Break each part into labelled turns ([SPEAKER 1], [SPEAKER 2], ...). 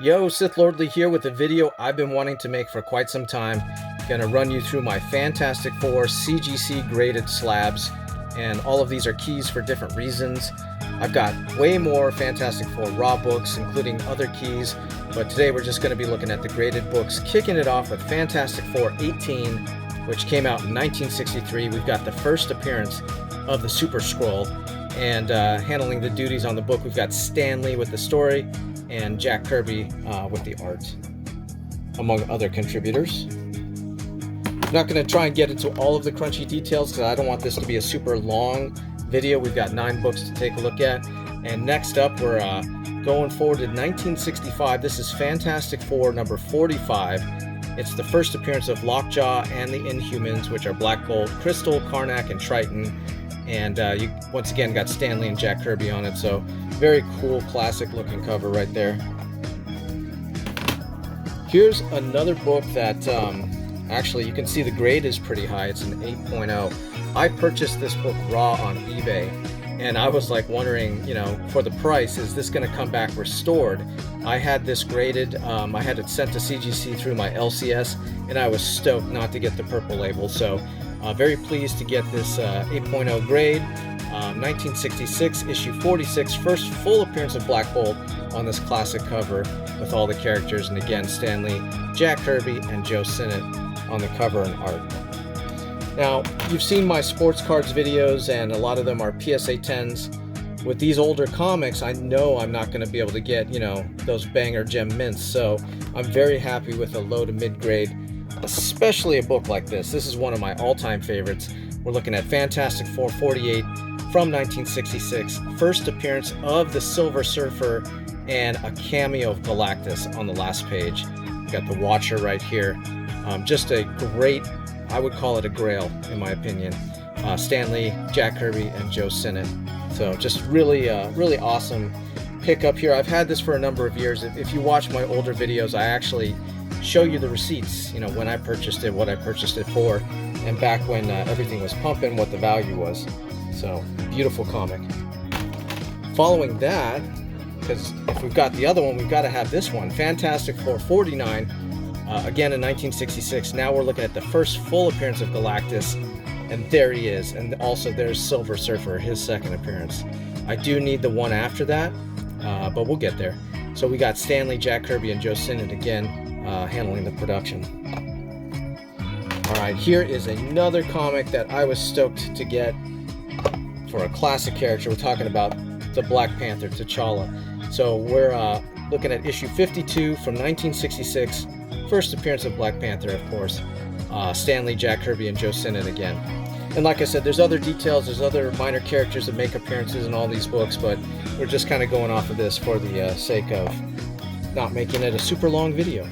[SPEAKER 1] Yo, Sith Lordly here with a video I've been wanting to make for quite some time. Gonna run you through my Fantastic Four CGC graded slabs, and all of these are keys for different reasons. I've got way more Fantastic Four raw books, including other keys, but today we're just gonna be looking at the graded books, kicking it off with Fantastic Four 18, which came out in 1963. We've got the first appearance of the Super Scroll, and handling the duties on the book, we've got Stan Lee with the story, and Jack Kirby with the art, among other contributors. I'm not going to try and get into all of the crunchy details because I don't want this to be a super long video. We've got 9 books to take a look at. And next up, we're going forward to 1965. This is Fantastic Four number 45. It's the first appearance of Lockjaw and the Inhumans, which are Black Bolt, Crystal, Karnak, and Triton. And you once again got Stan Lee and Jack Kirby on it, so very cool, classic looking cover right there. Here's another book that actually you can see the grade is pretty high. It's an 8.0. I purchased this book raw on eBay, and I was like wondering, you know, for the price, is this going to come back restored? I had this graded. I had it sent to CGC through my LCS, and I was stoked not to get the purple label. So very pleased to get this 8.0 grade. 1966, issue 46, first full appearance of Black Bolt on this classic cover with all the characters, and again Stan Lee, Jack Kirby, and Joe Sinnott on the cover and art. Now, you've seen my sports cards videos, and a lot of them are PSA 10s. With these older comics, I know I'm not going to be able to get, you know, those banger gem mints, so I'm very happy with a low to mid grade, especially a book like this. This is one of my all-time favorites. We're looking at Fantastic Four 48 from 1966, first appearance of the Silver Surfer and a cameo of Galactus on the last page. We got the Watcher right here. Just a great, I would call it a Grail in my opinion. Stan Lee, Jack Kirby, and Joe Sinnott. So just really, really awesome pickup here. I've had this for a number of years. If you watch my older videos, I actually show you the receipts, you know, when I purchased it, what I purchased it for, and back when everything was pumping, what the value was. So, beautiful comic. Following that, because if we've got the other one, we've got to have this one, Fantastic Four 49, again in 1966. Now we're looking at the first full appearance of Galactus, and there he is. And also there's Silver Surfer, his second appearance. I do need the one after that, but we'll get there. So we got Stan Lee, Jack Kirby, and Joe Sinnott again handling the production. Alright, here is another comic that I was stoked to get for a classic character. We're talking about the Black Panther, T'Challa. So we're looking at issue 52 from 1966, first appearance of Black Panther, of course. Stan Lee, Jack Kirby, and Joe Sinnott again. And like I said, there's other details, there's other minor characters that make appearances in all these books, but we're just kind of going off of this for the sake of not making it a super long video.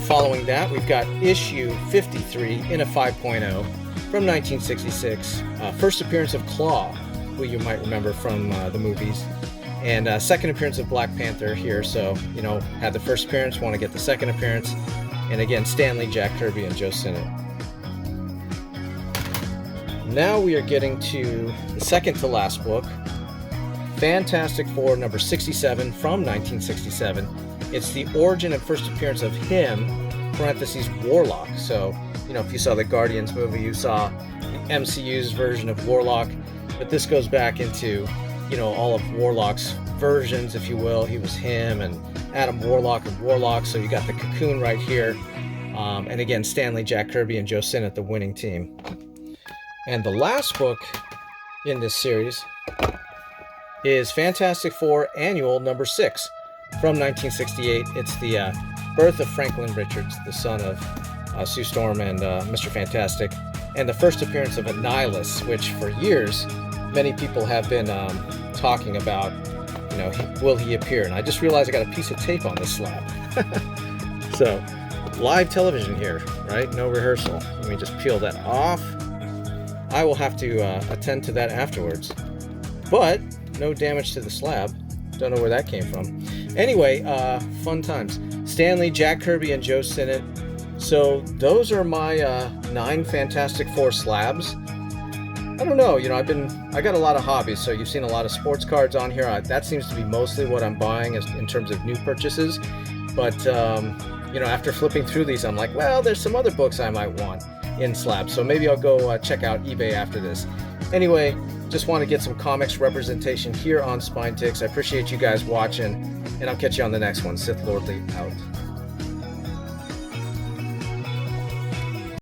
[SPEAKER 1] Following that, we've got issue 53 in a 5.0 from 1966. First appearance of Claw, who you might remember from the movies. And second appearance of Black Panther here. So, you know, had the first appearance, want to get the second appearance. And again, Stan Lee, Jack Kirby, and Joe Sinnott. Now we are getting to the second to last book, Fantastic Four number 67 from 1967. It's the origin and first appearance of him, parentheses, Warlock. So, you know, if you saw the Guardians movie, you saw the MCU's version of Warlock, but this goes back into, you know, all of Warlock's versions, if you will. He was him and Adam Warlock and Warlock, so you got the Cocoon right here. And again, Stan Lee, Jack Kirby, and Joe Sinnott, the winning team. And the last book in this series is Fantastic Four Annual number 6 from 1968. It's the birth of Franklin Richards, the son of Sue Storm and Mr. Fantastic, and the first appearance of Annihilus, which for years many people have been talking about, you know, will he appear? And I just realized I got a piece of tape on this slab. So, live television here, right? No rehearsal. Let me just peel that off. I will have to attend to that afterwards. But, no damage to the slab. Don't know where that came from. Anyway, fun times. Stan Lee, Jack Kirby, and Joe Sinnott. So those are my 9 Fantastic Four slabs. I don't know, you know, I got a lot of hobbies, so you've seen a lot of sports cards on here. That seems to be mostly what I'm buying in terms of new purchases. But, you know, after flipping through these, I'm like, well, there's some other books I might want in slabs. So maybe I'll go check out eBay after this. Anyway, just want to get some comics representation here on Spine Ticks. I appreciate you guys watching, and I'll catch you on the next one. Sith Lordly out.